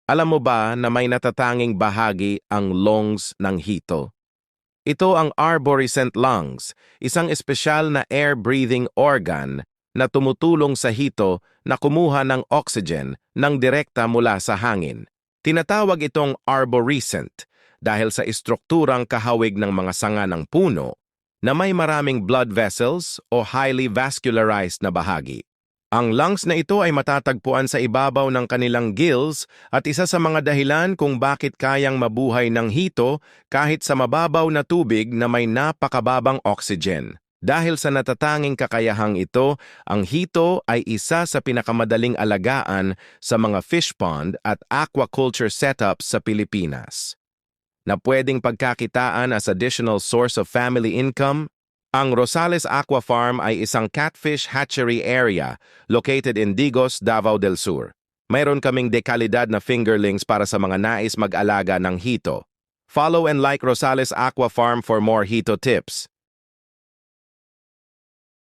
Alam mo ba na may natatanging bahagi ang lungs ng hito? Ito ang arborescent lungs, isang espesyal na air-breathing organ na tumutulong sa hito na kumuha ng oxygen ng direkta mula sa hangin. Tinatawag itong arborescent dahil sa estrukturang kahawig ng mga sanga ng puno na may maraming blood vessels o highly vascularized na bahagi. Ang lungs na ito ay matatagpuan sa ibabaw ng kanilang gills at isa sa mga dahilan kung bakit kayang mabuhay ng hito kahit sa mababaw na tubig na may napakababang oxygen. Dahil sa natatanging kakayahang ito, ang hito ay isa sa pinakamadaling alagaan sa mga fish pond at aquaculture setups sa Pilipinas. Na pwedeng pagkakitaan as additional source of family income. Ang Rosales Aqua Farm ay isang catfish hatchery area located in Digos, Davao del Sur. Mayroon kaming dekalidad na fingerlings para sa mga nais mag-alaga ng hito. Follow and like Rosales Aqua Farm for more hito tips.